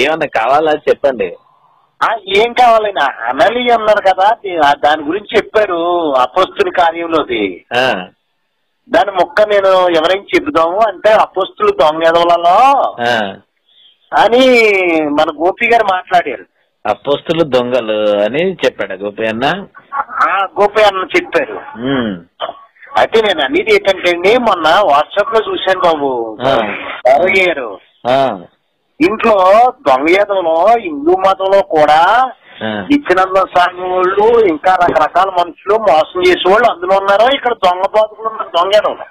ఏమన్నా కావాలా చెప్పండి. ఏం కావాలైనా అనలి అన్నారు కదా, దాని గురించి చెప్పారు అపోస్తుల కార్యంలోది. దాని మొక్క నేను ఎవరైనా చెబుదాము అంటే అపోస్తులు దొంగ ఎదవలలో అని మన గోపి గారు మాట్లాడారు. అపోస్తులు దొంగలు అని చెప్పాడు గోపి అన్న. గోపి అన్న చెప్పారు. అయితే నేను అనేది ఏంటంటే అండి, మొన్న వాట్సాప్ లో చూశాను బాబు గారు, ఇంట్లో దొంగ ఎదవలో హిందూ మతంలో కూడా నిత్యానంద స్వామి వాళ్ళు ఇంకా రకరకాల మనుషులు మోసం చేసేవాళ్ళు అందులో ఉన్నారు. ఇక్కడ దొంగ బాధకులు ఉన్నారు, దొంగ ఎదవలు.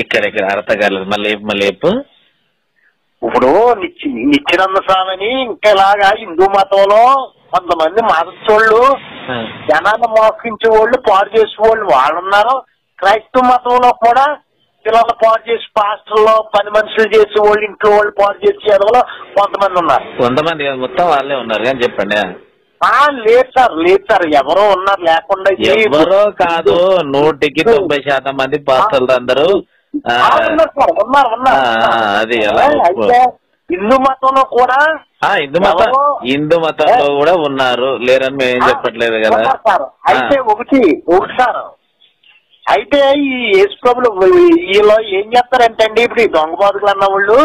ఇక్కడ అర్థం కాలేదు, మళ్ళీ ఇప్పుడు నిత్యానంద స్వామిని ఇంకా ఇలాగా హిందూ మతంలో కొంతమంది మతస్థుళ్ళు జనాన్ని మోసించే వాళ్ళు పాడు చేసేవాళ్ళు వాళ్ళు ఉన్నారు. క్రైస్తవ మతంలో కూడా పిల్లలు పాడు చేసి పాస్టర్లో పని మనుషులు చేసేవాళ్ళు ఇంట్లో వాళ్ళు పాడు చేసే ఎదవలో కొంతమంది ఉన్నారు. కొంతమంది మొత్తం వాళ్ళే ఉన్నారు కానీ చెప్పండి. లేదు సార్ ఎవరో ఉన్నారు, లేకుండా ఎవరో కాదు, 100% మంది పాస్టర్లు అందరూ ఉన్నారు. అది అయితే హిందూ మతంలో కూడా హిందూ మతంలో కూడా ఉన్నారు, లేరని మేము చెప్పట్లేదు కదా. అయితే ఒకటి సార్, అయితే ఈ యేసు ప్రభులు వీళ్ళు ఏం చేస్తారంటే అండి, ఇప్పుడు ఈ దొంగ బాధకులు అన్న వాళ్ళు,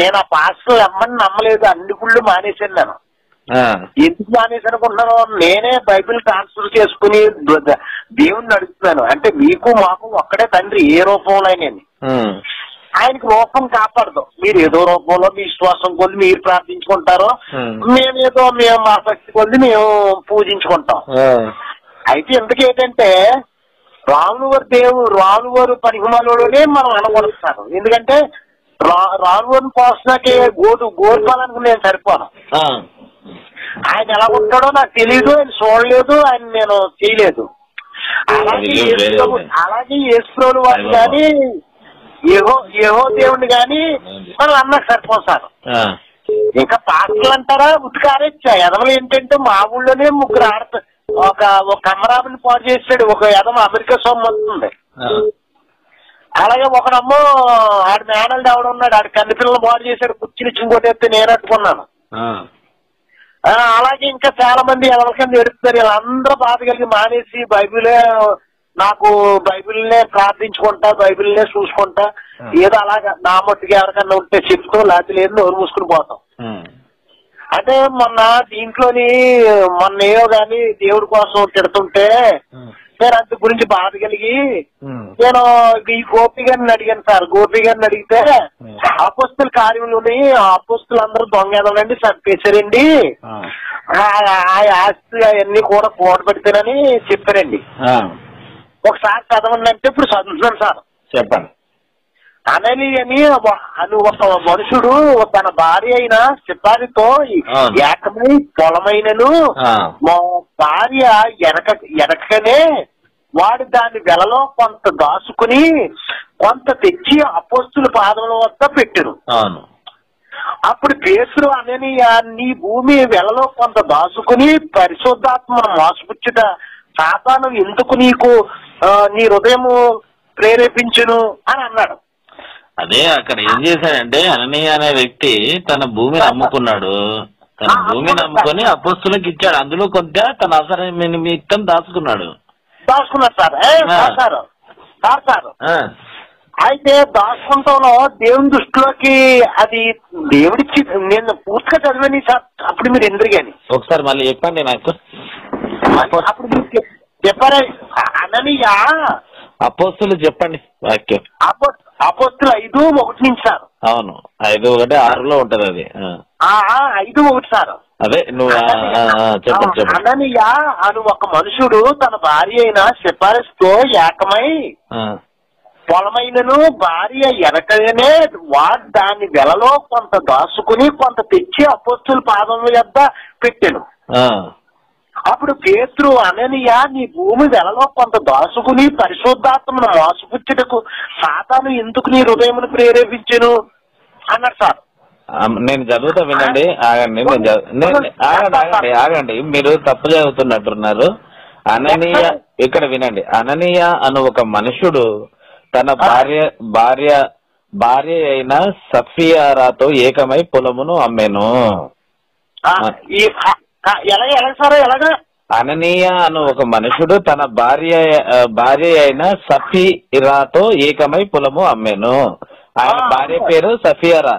నేను ఆ పాస్టర్లు ఎమ్మని నమ్మలేదు, అన్ని గుళ్ళు మానేశాను. నేను ఎందుకు మానేసి అనుకుంటున్నాను, నేనే బైబిల్ ట్రాన్స్ఫర్ చేసుకుని దేవుణ్ణి నడుస్తున్నాను. అంటే మీకు మాకు ఒక్కడే తండ్రి, ఏ రూపంలో అయినా ఆయనకి రూపం కాపాడదు. మీరు ఏదో రూపంలో మీ విశ్వాసం కొద్ది మీరు ప్రార్థించుకుంటారో, మేము మా భక్తి కొద్ది మేము పూజించుకుంటాం. అయితే ఎందుకేంటంటే రానువారు పనికిమాలోనే మనం అనగొడుతారు. ఎందుకంటే రానువారిని పోసనాకే గోరుపాలనుకు నేను సరిపోను. ఆయన ఎలా ఉంటాడో నాకు తెలియదు, ఆయన చూడలేదు, ఆయన నేను చేయలేదు. అలాగే యేసుప్రభుల వారిని కానీ ఏహో దేవుడిని కానీ మనం అన్నకు సరిపోతారు. ఇంకా పాటలు అంటారా ఉతికారేచ్చా ఎదవలు ఏంటంటే, మా ఊళ్ళోనే ముగ్గురు ఒక అమరాబిని పాడు చేసాడు, ఒక ఎదవ అమెరికా సొమ్ము వస్తుంది. అలాగే ఒకడమ్మో ఆడి మేనల్డ్ ఎవడ ఉన్నాడు, ఆడి కన్ను పిల్లలు పాడు చేశాడు, కుర్చీని చింకొట్టేస్తే నేను అట్టుకున్నాను. అలాగే ఇంకా చాలా మంది ఎవరికైనా ఎడుతున్నారు. వీళ్ళందరూ బాధ కలిగి మానేసి నాకు బైబిల్నే ప్రార్థించుకుంటా, బైబిల్నే చూసుకుంటా, ఏదో అలాగా నా మట్టుగా ఎవరికన్నా ఉంటే చెప్తూ, లేకపోతే లేదు నోరు మూసుకుని పోతాం. అంటే దీంట్లోని ఏవో గాని దేవుడి కోసం తిడుతుంటే నేను అంత గురించి బాధ కలిగి నేను ఈ గోపి గారిని అడిగాను సార్. గోపి గారిని అడిగితే అపోస్తుల కార్యంలోని అపోస్తులందరూ దొంగ ఎదవలండి, చంపేశారండి, ఆస్తి అవన్నీ కూడా కూడబెడితేనని చెప్పారండి. ఒకసారి చదవండి అంటే ఇప్పుడు చదువుతున్నాను సార్. చెప్పండి. అనలి అని ఒక మనుషుడు తన భార్య అయిన సిపారితో ఏకమై పొలమైనను భార్య ఎనకనే వాడు దాని వెలలో కొంత దాచుకుని కొంత తెచ్చి అపోస్తుల పాదముల వద్ద పెట్టెను. అప్పుడు పేతురు అననీయ, నీ భూమి వెలలో కొంత దాచుకుని పరిశుద్ధాత్మను మోసపుచ్చుట సాతాను ఎందుకు నీకు నీ హృదయము ప్రేరేపించును అని అన్నాడు. అదే అక్కడ ఏం చేశాడంటే, అననీయ అనే వ్యక్తి తన భూమిని అమ్ముకున్నాడు. తన భూమిని అమ్ముకొని అపోస్తులకు ఇచ్చాడు. అందులో కొంత తన అవసరం నిమిత్తం దాచుకున్నాడు సార్. అయితే దాచుకుంటంలో దేవుని దృష్టిలోకి అది దేవుడిచ్చి నేను పూర్తిగా చదివాను సార్. అప్పుడు మీరు ఎందుకు కానీ ఒకసారి మళ్ళీ చెప్పండి నాకు. అప్పుడు మీరు చెప్పారా అననీయ అపోస్తులు చెప్పండి వాక్యం. అపోస్తులు 5:1 సార్. అవును, 5:1-6 ఉంటది అది. 5:1 సార్. అదే నువ్వు చెప్పండి. అననీయ అను ఒక మనుషుడు తన భార్య అయిన సిఫారసుతో ఏకమై పొలమైనను భార్య ఎనకనే వాడు దాని వెలలో కొంత దాచుకుని కొంత తెచ్చి అపోస్తుల పాదముల యొద్ద పెట్టెను. అప్పుడు పేతురు అననీయ, నీ భూమి వెలలో కొంత దాచుకుని పరిశుద్ధాత్మను మోసపుచ్చుటకు సాతాను ఎందుకు నీ హృదయమును ప్రేరేపించెను అన్నాడు సార్. నేను చదువుతా వినండి. ఆగండి, మీరు తప్పు చదువుతున్నట్టున్నారు. అననీయ, ఇక్కడ వినండి. అననీయ అను ఒక మనుషుడు తన భార్య భార్య అయిన సఫియారాతో ఏకమై పొలమును అమ్మెను. ఎలాగ సార్ ఎలాగా? అననీయ అను ఒక మనుషుడు తన భార్య అయిన సఫీరాతో ఏకమై పొలము అమ్మెను. ఆయన భార్య పేరు సఫియారా.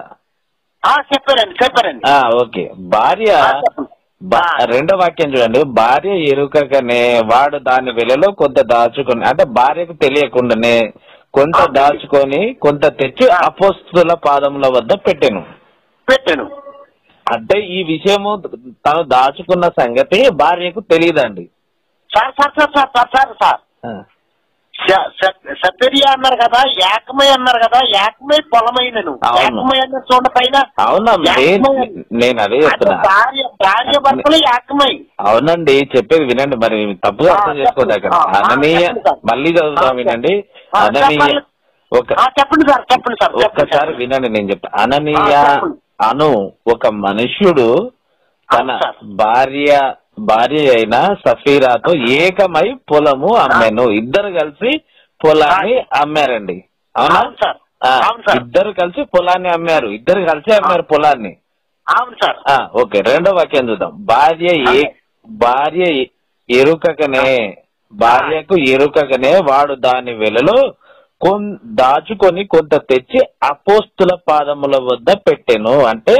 చెప్పారండి. ఓకే. భార్య రెండో వాక్యం చూడండి. భార్య ఎరుకగానే వాడు దాని వెలలో కొంత దాచుకొని, అంటే భార్యకు తెలియకుండానే కొంత దాచుకొని కొంత తెచ్చి అపోస్తుల పాదముల వద్ద పెట్టెను. అంటే ఈ విషయము తను దాచుకున్న సంగతి భార్యకు తెలియదండి. సత్యరియా అన్నారు కదా, ఏకమై అన్నారు కదా, ఏకమై పొలమైనను. ఏకమై అన్న చూడ పైన. అవునా, నేను అదే చెప్తున్నా. భార్య భర్తలు ఏకమై. అవునండి, చెప్పేది వినండి, మరి తప్పుగా అర్థం చేసుకోదు అక్కడ. అననీయ, మళ్ళీ చదువుతాం వినండి. అననీయ చెప్పండి సార్. ఒక్కసారి వినండి, నేను చెప్తా. అననీయ అను ఒక మనుష్యుడు తన భార్య అయిన సఫీరాతో ఏకమై పొలము అమ్మాను. ఇద్దరు కలిసి పొలాన్ని అమ్మారండి. అవునా? ఇద్దరు కలిసి పొలాన్ని అమ్మారు. ఇద్దరు కలిసి అమ్మారు పొలాన్ని. అవును సార్. ఓకే. రెండో వాక్యం చూద్దాం. భార్య భార్యకు ఎరుకగానే వాడు దాని వెలలో దాచుకొని కొంత తెచ్చి అపోస్తుల పాదముల వద్ద పెట్టెను. అంటే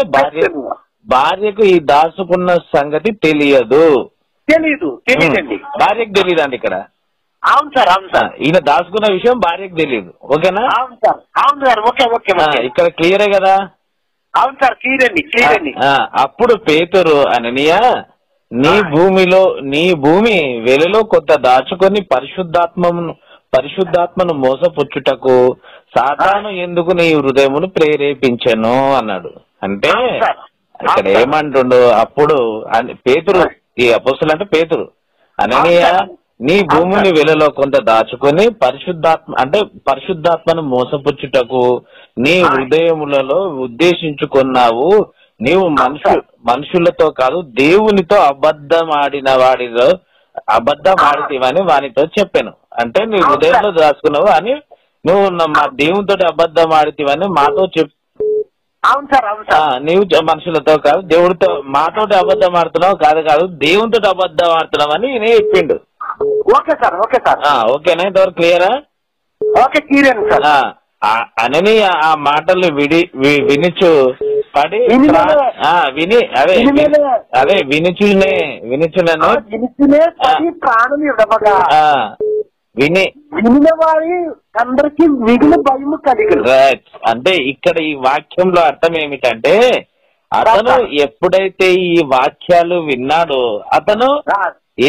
భార్యకు ఈ దాచుకున్న సంగతి తెలియదండి. భార్యకు తెలియదండి ఇక్కడ. అవును సార్. ఈయన దాచుకున్న విషయం భార్యకు తెలియదు. ఓకేనా? అవును సార్. ఓకే. ఇక్కడ క్లియరే కదా? అవును సార్, క్లియర్. అప్పుడు పేతురు, అననీయ నీ భూమి వెలలో కొంత దాచుకొని పరిశుద్ధాత్మను మోసపుచ్చుటకు సాతాను ఎందుకు నీ హృదయమును ప్రేరేపించెను అన్నాడు. అంటే ఇక్కడ ఏమంటుండు? అప్పుడు పేతురు, ఈ అపోస్తలుడు అంటే పేతురు, అననీయ నీ భూమిని వెలలో కొంత దాచుకొని పరిశుద్ధాత్మను మోసపుచ్చుటకు నీ హృదయములలో ఉద్దేశించుకున్నావు. నీవు మనుషులతో కాదు దేవునితో అబద్ధమాడితివని వానితో చెప్పాను. అంటే నీ హృదయంలో దాచుకున్నావు అని నువ్వు మా దేవునితో అబద్ధం ఆడితివని మాతో చెప్పు. నీవు మనుషులతో కాదు దేవుడితో, మాతోటి అబద్ధం ఆడుతున్నావు కాదు దేవునితో అబద్ధం ఆడుతున్నావు అని నేను చెప్పిండు. ఓకేనా? ఇంతవరకు క్లియరా? అనని ఆ మాటలు వినుచు పడి వినుచునను విని వారి అందరికి మిగిలిన భయము కలిగి. అంటే ఇక్కడ ఈ వాక్యంలో అర్థం ఏమిటంటే, అతను ఎప్పుడైతే ఈ వాక్యాలు విన్నాడో అతను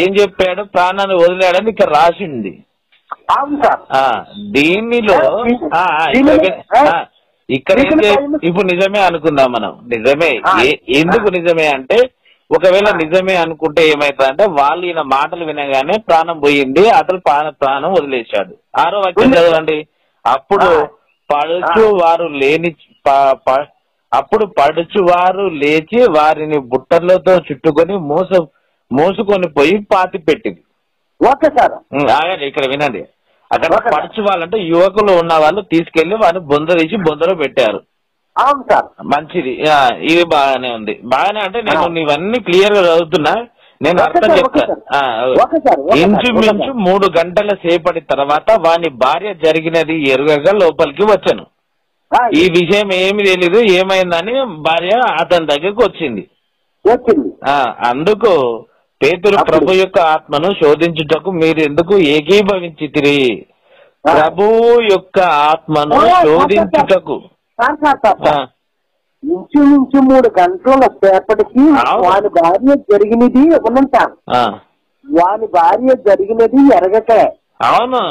ఏం చెప్పాడు? ప్రాణాన్ని వదిలాడని ఇక్కడ రాసింది. దీనిలో ఇక్కడ ఇప్పుడు నిజమే అనుకుందాం మనం. నిజమే. ఎందుకు నిజమే అంటే, ఒకవేళ నిజమే అనుకుంటే ఏమైతుందంటే, వాళ్ళు ఈయన మాటలు వినగానే ప్రాణం పోయింది, అతను ప్రాణం వదిలేశాడు. 6వ వాక్యం చదవండి. అప్పుడు పడుచువారు లేచి వారిని బుట్టలతో చుట్టుకొని మోసుకొని పోయి పాతి పెట్టింది. ఇక్కడ వినండి. అక్కడ పడుచు వాళ్ళంటే యువకులు ఉన్న వాళ్ళు తీసుకెళ్లి వారిని బొంద తీసి బొందలో పెట్టారు. అవును సార్. మంచిది. ఇది బాగానే ఉంది. బాగానే అంటే నేను ఇవన్నీ క్లియర్ గా చదువుతున్నా, నేను అర్థం చెప్తా. ఇంచుమించు 3 గంటల సేపటి తర్వాత వాని భార్య జరిగినది ఎరుగగా లోపలికి వచ్చాను. ఈ విషయం ఏమి తెలీదు, ఏమైందని భార్య అతని దగ్గరకు వచ్చింది. అందుకు పేతురు, ప్రభు యొక్క ఆత్మను శోధించుటకు మీరు ఎందుకు ఏకీభవించితిరి? ప్రభు యొక్క ఆత్మను శోధించుటకు. ఇంచుమించు 3 గంటల సేపటికి వాని భార్య జరిగినది ఉన్నంటారు. వాని భార్య జరిగినది ఎరగక అవును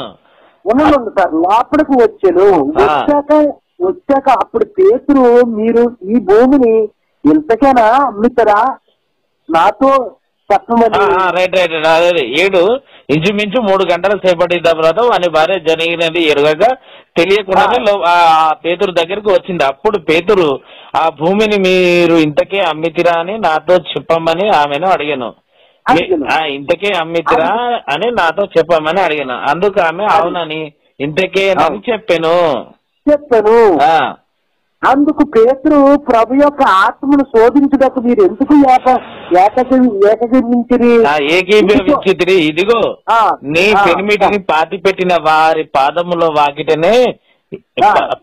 ఉన్నది సార్. లోపలికి వచ్చాక అప్పుడు పేతురు, మీరు ఈ భూమిని ఇంతకైనా అమ్ముతారా? నాతో చెప్పమని. రైట్. 7 ఇంచుమించు 3 గంటల సేపటి తర్వాత వాని భార్య జరిగినది ఎరుగగా తెలియకుండానే పేతురు దగ్గరికి వచ్చింది. అప్పుడు పేతురు, ఆ భూమిని మీరు ఇంతకే అమ్మితిరా అని నాతో చెప్పమని ఆమెను అడిగాను. ఇంతకే అమ్మితిరా అని నాతో చెప్పమని అడిగాను. అందుకు ఆమె అవునని ఇంతకే అని చెప్పాను. చెప్పాను. అందుకు పేతురు ప్రభు యొక్క ఆత్మను శోధించుటకు మీరు ఎందుకు ఏకీభవించితిరి? ఇదిగో నీ పెనిమిటిని పాతి పెట్టిన వారి పాదములో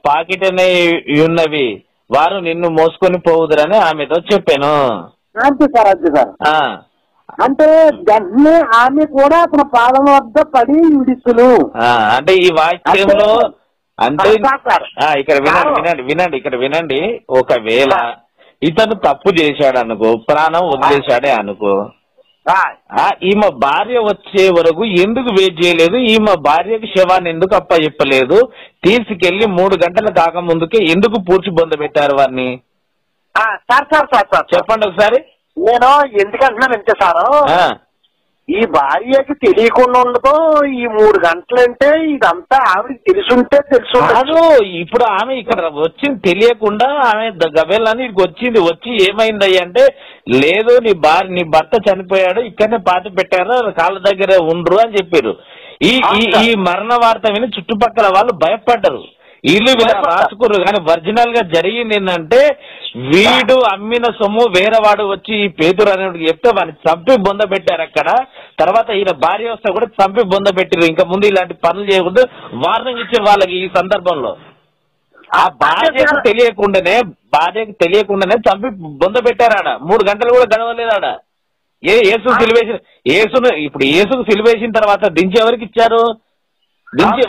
పాకిటనే ఉన్నవి, వారు నిన్ను మోసుకొని పోవుదురని ఆమెతో చెప్పాను. అంతే సార్, అంతే సార్. అంటే వెంటనే ఆమె కూడా అతని పాదం వద్ద పడి విడిచును. అంటే ఈ వాక్యంలో అంటే ఇక్కడ వినండి ఇక్కడ వినండి. ఒకవేళ ఇతను తప్పు చేశాడు అనుకో, ప్రాణం వదిలేశాడే అనుకో, ఈమె భార్య వచ్చే వరకు ఎందుకు వెయిట్ చేయలేదు? ఈమె భార్యకి శవాన్ని ఎందుకు అప్పచెప్పలేదు? తీసుకెళ్లి 3 గంటలు కాకముందుకే ఎందుకు పూడ్చి బొందబెట్టారు వారిని? చెప్పండి ఒకసారి. నేను ఎందుకంటున్నానంటే సారు, ఈ భార్యకి తెలియకుండా ఉండదు. ఈ 3 గంటలంటే ఇదంతా ఆవిడకి తెలుసుంటే తెలుసు. ఇప్పుడు ఆమె ఇక్కడ వచ్చింది తెలియకుండా, ఆమె గబెల్లని ఇక్కడికి వచ్చి ఏమైంది అంటే, లేదు నీ భర్త చనిపోయాడు, ఇక్కడనే పాతి పెట్టారు, కాళ్ళ దగ్గర ఉండ్రు అని చెప్పారు. ఈ మరణ వార్త విని చుట్టుపక్కల వాళ్ళు భయపడ్డారు. వీళ్ళు రాసుకున్నారు. కానీ ఒరిజినల్ గా జరిగింది ఏంటంటే, వీడు అమ్మిన సొమ్ము వేరేవాడు వచ్చి ఈ పేతురు అనేవాడికి చెప్తే వాడిని చంపి బొంద పెట్టారు అక్కడ. తర్వాత ఈయన భార్య వస్తే కూడా చంపి బొంద పెట్టారు. ఇంకా ముందు ఇలాంటి పనులు చేయకూడదు వార్నింగ్ ఇచ్చే వాళ్ళకి. ఈ సందర్భంలో ఆ భార్యకు తెలియకుండానే చంపి బొంద పెట్టారు ఆడ. 3 గంటలు కూడా గడవలేదు ఆడ. ఇప్పుడు యేసుకు సిలువేసిన తర్వాత దించి ఎవరికి ఇచ్చారు? దించి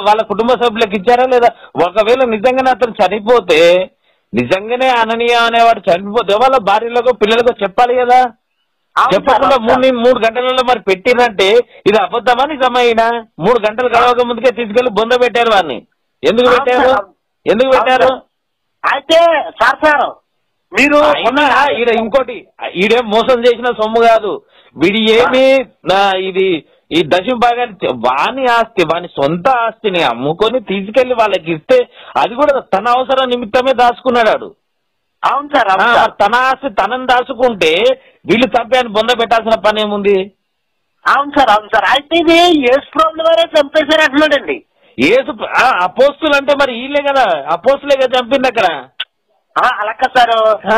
వాళ్ళ కుటుంబ సభ్యులకు ఇచ్చారా లేదా? ఒకవేళ నిజంగానే అతను చనిపోతే, నిజంగానే అననీయ అనేవాడు చనిపోతే వాళ్ళ భార్యలకు పిల్లలకు చెప్పాలి కదా. చెప్పకుండా 3 గంటలలో మరి పెట్టినంటే ఇది అబద్ధమా నిజమైనా? 3 గంటలు గడవక ముందుకే తీసుకెళ్లి బొంద పెట్టారు వాడిని. ఎందుకు పెట్టారు? అయితే సార్ మీరు ఇంకోటి, ఈడేం మోసం చేసిన సొమ్ము కాదు. వీడి ఏమి ఈ దశమ భాగాన్ని వాని ఆస్తి, వాని సొంత ఆస్తిని అమ్ముకొని తీసుకెళ్లి వాళ్ళకి ఇస్తే, అది కూడా తన అవసరం నిమిత్తమే దాచుకున్నాడు. అవును సార్. తన ఆస్తి తనని దాచుకుంటే వీళ్ళు చంపాయని బొంద పెట్టాల్సిన పని ఏముంది? అవును సార్. అయితే ఇది యేసు ప్రభువు వారే చంపేశారు అంటున్నాడండి. అపోస్తులు అంటే మరి వీళ్ళే కదా, అపోస్తులే కదా చంపింది అక్కడ. అలాగే సార్.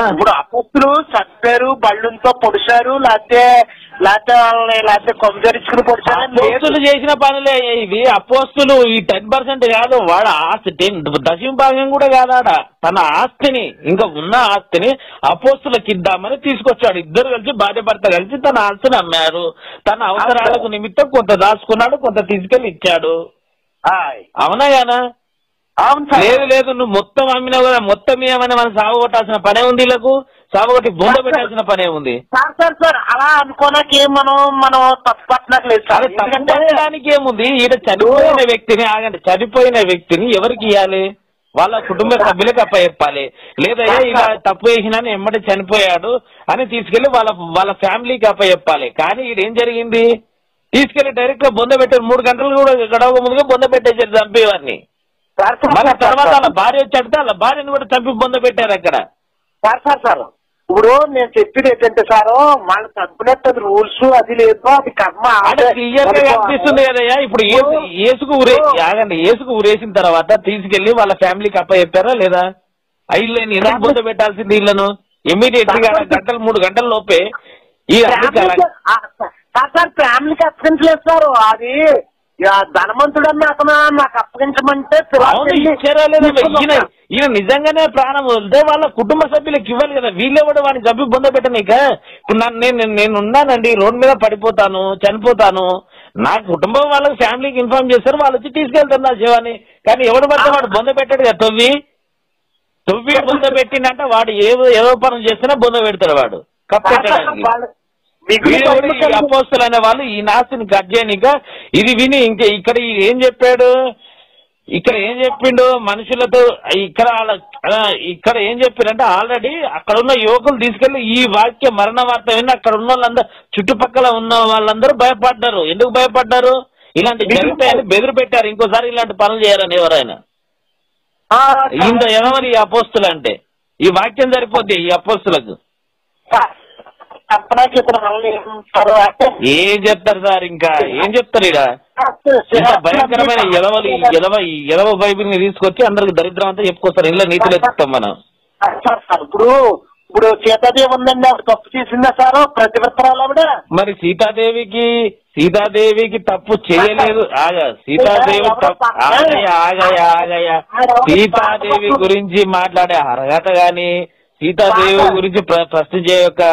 ఇప్పుడు అపోస్తులు చంపారు, బళ్ళుతో పొడిచారు, లేకపోతే కొందరించుకుని పొడిచారు. అపోస్తులు చేసిన పనులే ఇవి. అపోస్తులు ఈ 10% కాదు, వాడు ఆస్తి 10% భాగం కూడా కాదాడ. తన ఆస్తిని, ఇంకా ఉన్న ఆస్తిని అపోస్తులకు ఇద్దామని తీసుకొచ్చాడు. ఇద్దరు కలిసి భార్య భర్త కలిసి తన ఆస్తిని అమ్మారు. తన అవసరాలకు నిమిత్తం కొంత దాచుకున్నాడు, కొంత తీసుకెళ్లి ఇచ్చాడు. అవునా గానా? లేదు నువ్వు మొత్తం అమ్మినావు కదా, మొత్తం ఏమైనా మనం సాగుకొట్టాల్సిన పనే ఉంది. వీళ్ళకు సాగుకొట్టి బొంద పెట్టాల్సిన పనే ఉంది. సార్ అలా అనుకోనాకి మనం తప్పడానికి ఏముంది? ఈడ చనిపోయిన వ్యక్తిని ఎవరికి ఇవ్వాలి? వాళ్ళ కుటుంబ సభ్యులకు అప్పచెప్పాలి. లేదయ్యా ఇలా తప్పు చేసినా ఎమ్మటి చనిపోయాడు అని తీసుకెళ్లి వాళ్ళ ఫ్యామిలీకి అప్పచెప్పాలి. కానీ ఈడేం జరిగింది? తీసుకెళ్లి డైరెక్ట్ గా బొంద పెట్టారు. 3 గంటలు కూడా గడవక ముందుగా బొంద పెట్టేసారు చంపేవాడిని. మళ్ళీ తర్వాత వాళ్ళ భార్య వచ్చి అడితే వాళ్ళ భార్యను కూడా చంపి బొంద పెట్టారు అక్కడ. సార్ ఇప్పుడు నేను చెప్పేది ఏంటంటే సార్, వాళ్ళు చంపినట్టు అది రూల్స్ అది లేదు, అది కర్మ క్లియర్ గా కనిపిస్తుంది కదయ్యా. ఇప్పుడు ఏసుకు ఊరేసిన తర్వాత తీసుకెళ్లి వాళ్ళ ఫ్యామిలీకి అప్పచెప్పారా లేదా? వీళ్ళని ఎందుకు బొంద పెట్టాల్సింది? వీళ్ళను ఇమీడియట్ గా 3 గంటల లోపే ఫ్యామిలీకి అప్పగించలేదు సార్. అది ధనవంతుడన్న అతను నాకు అప్పగించమంటే ఈయన నిజంగానే ప్రాణం వదిలితే వాళ్ళ కుటుంబ సభ్యులకు ఇవ్వాలి కదా. వీళ్ళెవడు వాడిని చంపి బొంద పెట్టనీక. ఇప్పుడు నేనున్నానండి, రోడ్డు మీద పడిపోతాను, చనిపోతాను, నా కుటుంబం వాళ్ళకి ఫ్యామిలీకి ఇన్ఫార్మ్ చేస్తారు, వాళ్ళు వచ్చి తీసుకెళ్తారు నా శవాన్ని. కానీ ఎవడు పడితే వాడు బొంద పెట్టాడు కదా. తొవ్వి బొంద పెట్టిందంటే వాడు ఏదో పనులు చేస్తేనే బొంద పెడతాడు వాడు కప్పెట్టడానికి. అపోస్తలు అనే వాళ్ళు ఈ నాస్తిని కట్ చేయనిక ఇది విని ఇంకా ఇక్కడ ఏం చెప్పిండు మనుషులతో? ఇక్కడ ఏం చెప్పారంటే, ఆల్రెడీ అక్కడ ఉన్న యువకులు తీసుకెళ్లి ఈ వాక్య మరణ వార్త విని అక్కడ ఉన్న వాళ్ళందరూ, చుట్టుపక్కల ఉన్న వాళ్ళందరూ భయపడ్డారు. ఎందుకు భయపడ్డారు? ఇలాంటి జరుగుతాయని బెదిరి పెట్టారు, ఇంకోసారి ఇలాంటి పనులు చేయాలని. ఎవరైనా ఇంత ఎవరి ఈ అపోస్తులు అంటే ఈ వాక్యం సరిపోద్ది ఈ అపోస్తులకు. ఏం చెప్తారు సార్? ఇంకా ఏం చెప్తారు? ఇక ఇంత భయంకరమైన ఎదవ బైబిల్ ని తీసుకొచ్చి అందరికి దరిద్రం అంతా చెప్పుకొస్తారు. ఇంట్లో నీతులు ఎత్తుతాం మనం. ఇప్పుడు సీతాదేవి ఉందండి, ఆవిడ తప్పు చేసిందా సార్? ప్రతివృత్తరాలు ఆవిడ. మరి సీతాదేవికి తప్పు చేయలేదు. సీతాదేవి ఆగయ్యా సీతాదేవి గురించి మాట్లాడే అర్హత గాని సీతాదేవి గురించి ప్రశ్నించే యొక్క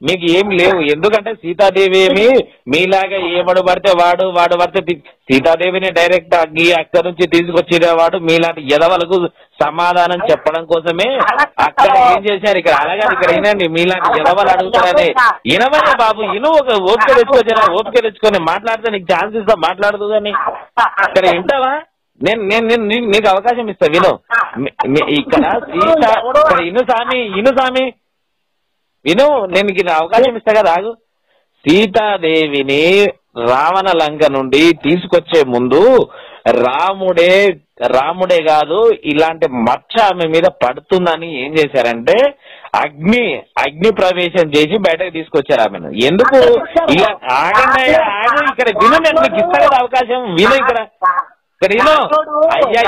మీకు ఏం లేవు. ఎందుకంటే సీతాదేవి ఏమి మీలాగా ఏమడు పడితే వాడు పడితే సీతాదేవిని డైరెక్ట్ అక్కడి నుంచి తీసుకొచ్చేవాడు మీలాంటి ఎదవలకు సమాధానం చెప్పడం కోసమే అక్కడ ఏం చేశారు. ఇక్కడ అలాగే ఇక్కడ వినండి, మీలాంటి ఎదవలు అడుగుతారని వినవయ్యా బాబు, ఒక ఓపిక తెచ్చుకొని మాట్లాడితే నీకు ఛాన్స్ ఇస్తా, మాట్లాడదు కానీ ఇక్కడ వింటావా? నేను నీకు అవకాశం ఇస్తా, విను. ఇక్కడ ఇక్కడ ఇను సామి విను, నేను నీకు అవకాశం ఇస్తా కదా, ఆగు. సీతాదేవిని రావణ లంక నుండి తీసుకొచ్చే ముందు రాముడే కాదు ఇలాంటి మచ్చ ఆమె మీద పడుతుందని ఏం చేశారంటే అగ్ని ప్రవేశం చేసి బయటకు తీసుకొచ్చారు ఆమెను. ఎందుకు ఇలా ఆగండి, ఇక్కడ విను, నేను నీకు ఇస్తా కదా అవకాశం, విను. ఇక్కడ విను అయ్యా,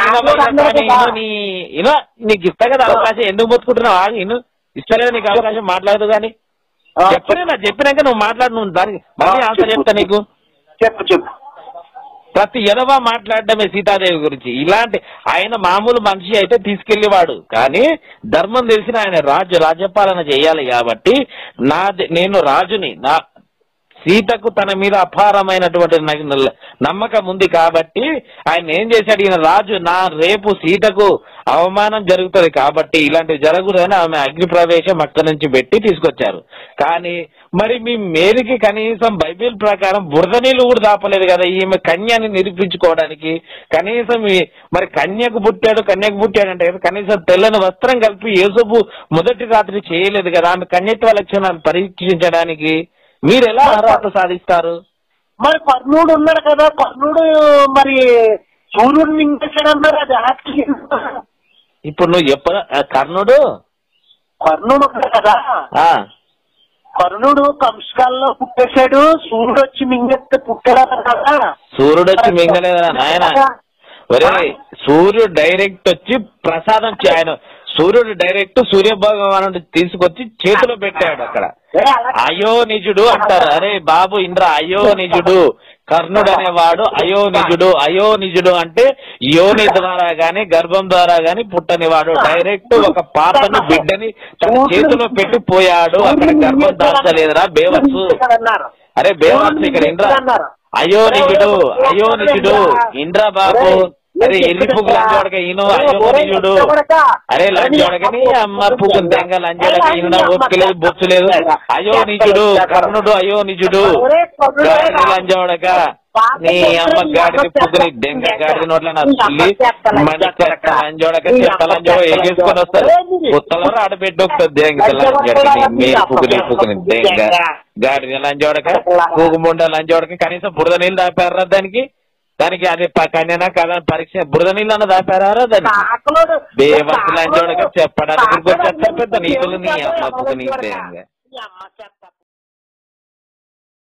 నీకు ఇస్తా కదా అవకాశం, ఎందుకు మొత్తుకుంటున్నావు? ఆగు, ఇను, ఇస్తలేదు నీకు అవకాశం, మాట్లాడదు కానీ చెప్పినాక నువ్వు మాట్లాడు, నువ్వు దానికి మళ్ళీ ఆన్సర్ చెప్తా నీకు. చెప్పు. ప్రతి ఎదవా మాట్లాడడమే సీతాదేవి గురించి. ఇలాంటి ఆయన మామూలు మనిషి అయితే తీసుకెళ్లేవాడు, కానీ ధర్మం తెలిసిన ఆయన రాజ్యపాలన చేయాలి కాబట్టి నేను రాజుని, సీతకు తన మీద అపారమైనటువంటి నమ్మకం ఉంది కాబట్టి ఆయన ఏం చేశాడు, ఈయన రాజు, రేపు సీతకు అవమానం జరుగుతుంది కాబట్టి ఇలాంటివి జరగదని ఆమె అగ్ని ప్రవేశం అక్కడి నుంచి పెట్టి తీసుకొచ్చారు. కానీ మరి మీ మేరీకి కనీసం బైబిల్ ప్రకారం బురద నీళ్ళు కూడా దాపలేదు కదా ఈమె కన్యని నిరూపించుకోవడానికి. కనీసం మరి కన్యకు పుట్టాడు అంటే కనీసం తెల్లని వస్త్రం కలిపి యేసుపు మొదటి రాత్రి చేయలేదు కదా ఆమె కన్యత్వ లక్షణాన్ని పరీక్షించడానికి. మీరు ఎలా అర్హత సాధిస్తారు? మరి కర్ణుడు ఉన్నాడు కదా, కర్ణుడు మరి సూర్యుడు మింగేశాడన్నారు, అది ఇప్పుడు నువ్వు కర్ణుడు కదా, కర్ణుడు కంసకాల్లో పుట్టేశాడు, సూర్యుడు వచ్చి మింగేస్తే పుట్టాడు కదా. సూర్యుడు వచ్చి మింగలేదా నాయన? ఒరే, సూర్యుడు డైరెక్ట్ వచ్చి ప్రసాదం ఆయన సూర్యుడు డైరెక్ట్ సూర్యభగవానుడు తీసుకొచ్చి చేతిలో పెట్టాడు. అక్కడ అయోనిజుడు అంటారు. అరే బాబు ఇంద్ర, అయోనిజుడు కర్ణుడు అనేవాడు అయోనిజుడు అంటే యోని ద్వారా గాని గర్భం ద్వారా గాని పుట్టనివాడు. డైరెక్ట్ ఒక పాపను బిడ్డని తన చేతిలో పెట్టి పోయాడు. అక్కడ గర్భం దాల్చలేదురా బేవర్సు. అరే బేవర్సు, ఇక్కడ ఇంద్ర అయోనిజుడు ఇంద్ర బాబు. అరే ఎల్లి పువ్వు లంచోడక ఈయన అయోనిజుడు. అరే లంచోడకని అమ్మ పువ్వు దెంగ లంచోడక ఈయన ఓపికలేదు బొచ్చులేదు. అయోనిజుడు కర్ణుడు అయోనిజుడు లంచోడక నీ అమ్మ గాడిని పువ్వుని దెంగ గాడి నోట్ల నా తల్లి మళ్ళీ లంచోడక చెత్త లంచోడ ఎగేసుకొని వస్తారు. కొత్తలో ఆడబెట్టి వస్తుంది దెంగ లంచోడక మీరు పువ్వుని దెంగ గాడిని లంచోడక పూగుముండ లంచోడక. కనీసం బురద నీళ్ళు దాపారా దానికి అది కన్యనా కదా పరీక్ష బురద నీళ్ళు అన్న దాపారా దానికి బేవర్స్ లంచోడక చెప్పడానికి పెద్ద నీతులు నీ అమ్మ పువ్వు నీ దెంగ.